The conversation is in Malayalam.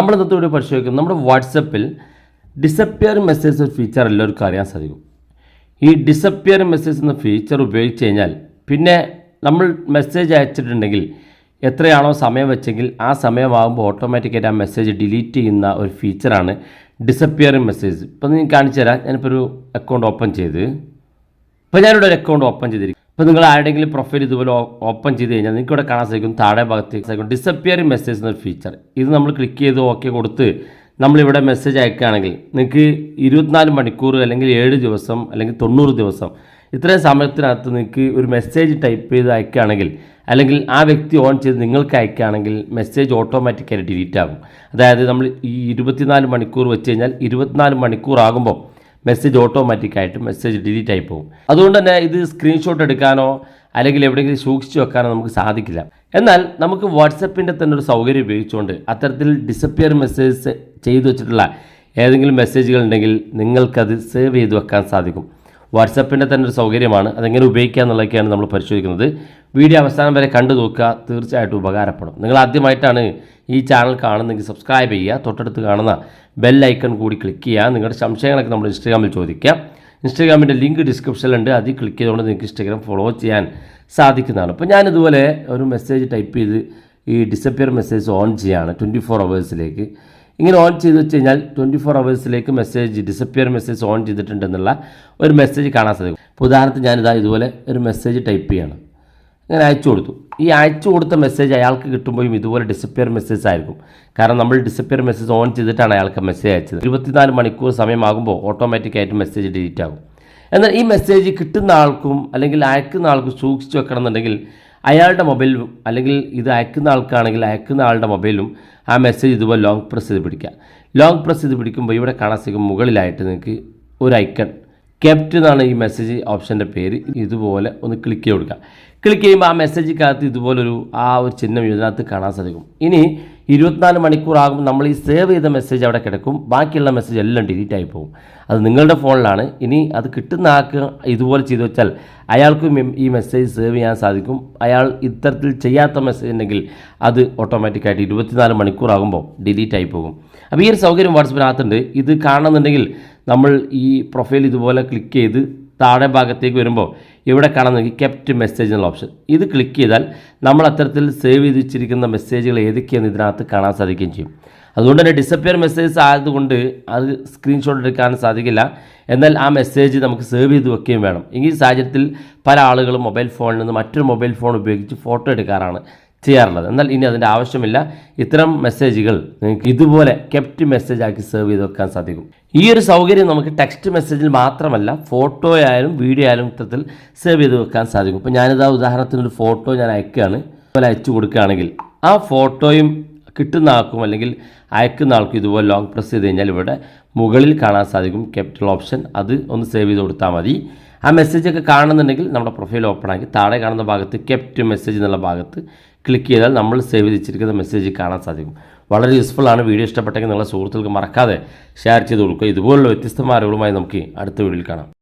നമ്മൾ ഇന്നത്തെ വീഡിയോ പരിശോധിക്കുന്നത് നമ്മുടെ വാട്സപ്പിൽ ഡിസപ്പിയർ മെസ്സേജ് ഒരു ഫീച്ചർ എല്ലാവർക്കും അറിയാൻ സാധിക്കും. ഈ ഡിസപ്പിയർ മെസ്സേജ് എന്ന ഫീച്ചർ ഉപയോഗിച്ച് കഴിഞ്ഞാൽ പിന്നെ നമ്മൾ മെസ്സേജ് അയച്ചിട്ടുണ്ടെങ്കിൽ എത്രയാണോ സമയം വെച്ചെങ്കിൽ ആ സമയമാകുമ്പോൾ ഓട്ടോമാറ്റിക്കായിട്ട് ആ മെസ്സേജ് ഡിലീറ്റ് ചെയ്യുന്ന ഒരു ഫീച്ചറാണ് ഡിസപ്പിയറിങ് മെസ്സേജ്. ഇപ്പോൾ ഞാൻ കാണിച്ചു തരാം. ഞാനിപ്പോൾ ഒരു അക്കൗണ്ട് ഓപ്പൺ ചെയ്ത് ഞാനിവിടെ ഒരു അക്കൗണ്ട് ഓപ്പൺ ചെയ്തിരിക്കും. ഇപ്പോൾ നിങ്ങൾ ആരുടെയെങ്കിലും പ്രൊഫൈൽ ഇതുപോലെ ഓപ്പൺ ചെയ്ത് കഴിഞ്ഞാൽ നിങ്ങൾക്ക് ഇവിടെ കാണാൻ സാധിക്കും, താഴെ ഭാഗത്തേക്ക് ഡിസപ്പിയറിങ് മെസ്സേജ് എന്നൊരു ഫീച്ചർ. ഇത് നമ്മൾ ക്ലിക്ക് ചെയ്ത് ഓക്കെ കൊടുത്ത് നമ്മളിവിടെ മെസ്സേജ് അയക്കുകയാണെങ്കിൽ നിങ്ങൾക്ക് 24 മണിക്കൂർ അല്ലെങ്കിൽ 7 ദിവസം അല്ലെങ്കിൽ 90 ദിവസം ഇത്രയും സമയത്തിനകത്ത് നിങ്ങൾക്ക് ഒരു മെസ്സേജ് ടൈപ്പ് ചെയ്ത് അയക്കുകയാണെങ്കിൽ അല്ലെങ്കിൽ ആ വ്യക്തി ഓൺ ചെയ്ത് നിങ്ങൾക്ക് അയക്കുകയാണെങ്കിൽ മെസ്സേജ് ഓട്ടോമാറ്റിക്കായി ഡിലീറ്റ് ആകും. അതായത് നമ്മൾ ഈ 24 മണിക്കൂർ വെച്ച് കഴിഞ്ഞാൽ 24 മണിക്കൂർ ആകുമ്പോൾ മെസ്സേജ് ഓട്ടോമാറ്റിക്കായിട്ട് മെസ്സേജ് ഡിലീറ്റ് ആയി പോകും. അതുകൊണ്ട് തന്നെ ഇത് സ്ക്രീൻഷോട്ട് എടുക്കാനോ അല്ലെങ്കിൽ എവിടെയെങ്കിലും സൂക്ഷിച്ച് വെക്കാനോ നമുക്ക് സാധിക്കില്ല. എന്നാൽ നമുക്ക് വാട്സപ്പിൻ്റെ തന്നെ ഒരു സൗകര്യം ഉപയോഗിച്ചുകൊണ്ട് അത്തരത്തിൽ ഡിസപ്പിയർ മെസ്സേജ് ചെയ്തു വെച്ചിട്ടുള്ള ഏതെങ്കിലും മെസ്സേജുകൾ ഉണ്ടെങ്കിൽ നിങ്ങൾക്കത് സേവ് ചെയ്ത് വെക്കാൻ സാധിക്കും. വാട്സപ്പിൻ്റെ തന്നെ ഒരു സൗകര്യമാണ്. അതെങ്ങനെ ഉപയോഗിക്കുക എന്നുള്ളതൊക്കെയാണ് നമ്മൾ പരിശോധിക്കുന്നത്. വീഡിയോ അവസാനം വരെ കണ്ടു നോക്കുക, തീർച്ചയായിട്ടും ഉപകാരപ്പെടും. നിങ്ങൾ ആദ്യമായിട്ടാണ് ഈ ചാനൽ കാണുന്നതെങ്കിൽ സബ്സ്ക്രൈബ് ചെയ്യുക, തൊട്ടടുത്ത് കാണുന്ന ബെൽ ഐക്കൺ കൂടി ക്ലിക്ക് ചെയ്യുക. നിങ്ങളുടെ സംശയങ്ങളൊക്കെ നമ്മൾ ഇൻസ്റ്റാഗ്രാമിൽ ചോദിക്കാം. ഇൻസ്റ്റാഗ്രാമിൻ്റെ ലിങ്ക് ഡിസ്ക്രിപ്ഷനിലുണ്ട്, അതിൽ ക്ലിക്ക് ചെയ്തുകൊണ്ട് നിങ്ങൾക്ക് ഇൻസ്റ്റാഗ്രാം ഫോളോ ചെയ്യാൻ സാധിക്കുന്നതാണ്. അപ്പോൾ ഞാനിതുപോലെ ഒരു മെസ്സേജ് ടൈപ്പ് ചെയ്ത് ഈ ഡിസപ്പിയർ മെസ്സേജ് ഓൺ ചെയ്യുകയാണ് 24 അവേഴ്സിലേക്ക്. ഇങ്ങനെ ഓൺ ചെയ്ത് വെച്ച് കഴിഞ്ഞാൽ 24 അവേഴ്സിലേക്ക് മെസ്സേജ് ഡിസപ്പിയർ മെസ്സേജ് ഓൺ ചെയ്തിട്ടുണ്ടെന്നുള്ള ഒരു മെസ്സേജ് കാണാൻ സാധിക്കും. ഇപ്പോൾ ഉദാഹരണത്തിന് ഞാനിതാ ഇതുപോലെ ഒരു മെസ്സേജ് ടൈപ്പ് ചെയ്യാണ്, അങ്ങനെ അയച്ചു കൊടുത്തു. ഈ അയച്ചു കൊടുത്ത മെസ്സേജ് അയാൾക്ക് കിട്ടുമ്പോഴും ഇതുപോലെ ഡിസപ്പിയർ മെസ്സേജ് ആയിരിക്കും. കാരണം നമ്മൾ ഡിസപ്പിയർ മെസ്സേജ് ഓൺ ചെയ്തിട്ടാണ് അയാൾക്ക് മെസ്സേജ് അയച്ചത്. 24 മണിക്കൂർ സമയമാകുമ്പോൾ ഓട്ടോമാറ്റിക്കായിട്ട് മെസ്സേജ് ഡിലീറ്റ് ആകും. എന്നാൽ ഈ മെസ്സേജ് കിട്ടുന്ന ആൾക്കും അല്ലെങ്കിൽ അയക്കുന്ന ആൾക്കും സൂക്ഷിച്ച് വെക്കണം എന്നുണ്ടെങ്കിൽ അയാളുടെ മൊബൈലും അല്ലെങ്കിൽ ഇത് അയക്കുന്ന ആൾക്കാണെങ്കിൽ അയക്കുന്ന ആളുടെ മൊബൈലും ആ മെസ്സേജ് ഇതുപോലെ ലോങ് പ്രസ് ചെയ്ത് പിടിക്കുക. ലോങ് പ്രസ് ചെയ്ത് പിടിക്കുമ്പോൾ ഇവിടെ കാണാൻ സാധിക്കും മുകളിലായിട്ട് നിങ്ങൾക്ക് ഒരു ഐക്കൺ കെപ്റ്റ് എന്നാണ് ഈ മെസ്സേജ് ഓപ്ഷൻ്റെ പേര്. ഇതുപോലെ ഒന്ന് ക്ലിക്ക് ചെയ്ത് കൊടുക്കുക. ക്ലിക്ക് ചെയ്യുമ്പോൾ ആ മെസ്സേജിക്കകത്ത് ഇതുപോലൊരു ഒരു ചിഹ്നം ഇതിനകത്ത് കാണാൻ സാധിക്കും. ഇനി 24 മണിക്കൂർ ആകുമ്പോൾ നമ്മൾ ഈ സേവ് ചെയ്ത മെസ്സേജ് അവിടെ കിടക്കും, ബാക്കിയുള്ള മെസ്സേജ് എല്ലാം ഡിലീറ്റ് ആയി പോകും. അത് നിങ്ങളുടെ ഫോണിലാണ്. ഇനി അത് കിട്ടുന്ന ആൾക്ക് ഇതുപോലെ ചെയ്തു വെച്ചാൽ അയാൾക്കും ഈ മെസ്സേജ് സേവ് ചെയ്യാൻ സാധിക്കും. അയാൾ ഇത്തരത്തിൽ ചെയ്യാത്ത മെസ്സേജ് ഉണ്ടെങ്കിൽ അത് ഓട്ടോമാറ്റിക്കായിട്ട് 24 മണിക്കൂർ ആകുമ്പോൾ ഡിലീറ്റ് ആയി പോകും. അപ്പോൾ ഈ ഒരു സൗകര്യം വാട്സപ്പിനകത്തുണ്ട്. ഇത് കാണണമെന്നുണ്ടെങ്കിൽ നമ്മൾ ഈ പ്രൊഫൈൽ ഇതുപോലെ ക്ലിക്ക് ചെയ്ത് താഴെ ഭാഗത്തേക്ക് വരുമ്പോൾ ഇവിടെ കാണുന്നെങ്കിൽ കെപ്റ്റ് മെസ്സേജ് എന്നുള്ള ഓപ്ഷൻ, ഇത് ക്ലിക്ക് ചെയ്താൽ നമ്മൾ അത്തരത്തിൽ സേവ് ചെയ്ത് വെച്ചിരിക്കുന്ന മെസ്സേജുകൾ ഏതൊക്കെയാണെന്ന് ഇതിനകത്ത് കാണാൻ സാധിക്കുകയും ചെയ്യും. അതുകൊണ്ട് തന്നെ ഡിസപ്പിയർ മെസ്സേജ് ആയതുകൊണ്ട് അത് സ്ക്രീൻഷോട്ട് എടുക്കാൻ സാധിക്കില്ല. എന്നാൽ ആ മെസ്സേജ് നമുക്ക് സേവ് ചെയ്ത് വെക്കുകയും വേണം. ഈ സാഹചര്യത്തിൽ പല ആളുകളും മൊബൈൽ ഫോണിൽ നിന്ന് മറ്റൊരു മൊബൈൽ ഫോൺ ഉപയോഗിച്ച് ഫോട്ടോ എടുക്കാറാണ് ചെയ്യാറുള്ളത്. എന്നാൽ ഇനി അതിൻ്റെ ആവശ്യമില്ല. ഇത്തരം മെസ്സേജുകൾ നിങ്ങൾക്ക് ഇതുപോലെ കെപ്റ്റ് മെസ്സേജ് ആക്കി സേവ് ചെയ്ത് വെക്കാൻ സാധിക്കും. ഈ ഒരു സൗകര്യം നമുക്ക് ടെക്സ്റ്റ് മെസ്സേജിൽ മാത്രമല്ല ഫോട്ടോ ആയാലും വീഡിയോ ആയാലും ഇത്തരത്തിൽ സേവ് ചെയ്ത് വെക്കാൻ സാധിക്കും. ഇപ്പോൾ ഞാനിതാ ഉദാഹരണത്തിനൊരു ഫോട്ടോ ഞാൻ അയക്കുകയാണ്, ഇതുപോലെ അയച്ചു കൊടുക്കുകയാണെങ്കിൽ ആ ഫോട്ടോയും കിട്ടുന്ന ആൾക്കും അല്ലെങ്കിൽ അയക്കുന്ന ആൾക്കും ഇതുപോലെ ലോങ് പ്രസ് ചെയ്ത് കഴിഞ്ഞാൽ ഇവിടെ മുകളിൽ കാണാൻ സാധിക്കും ക്യാപിറ്റൽ ഓപ്ഷൻ, അത് ഒന്ന് സേവ് ചെയ്ത് കൊടുത്താൽ മതി. ആ മെസ്സേജൊക്കെ കാണുന്നുണ്ടെങ്കിൽ നമ്മുടെ പ്രൊഫൈൽ ഓപ്പൺ ആക്കി താഴെ കാണുന്ന ഭാഗത്ത് കെപ്റ്റ് മെസ്സേജ് എന്നുള്ള ഭാഗത്ത് ക്ലിക്ക് ചെയ്താൽ നമ്മൾ സേവ് ചെയ്തിരിക്കുന്ന മെസ്സേജ് കാണാൻ സാധിക്കും. വളരെ യൂസ്ഫുൾ ആണ്. വീഡിയോ ഇഷ്ടപ്പെട്ടെങ്കിൽ നിങ്ങളുടെ സുഹൃത്തുക്കൾക്ക് മറക്കാതെ ഷെയർ ചെയ്ത് കൊടുക്കുക. ഇതുപോലുള്ള വ്യത്യസ്തമായ അറിവുകളുമായി നമുക്ക് അടുത്ത വീഡിയോയിൽ കാണാം.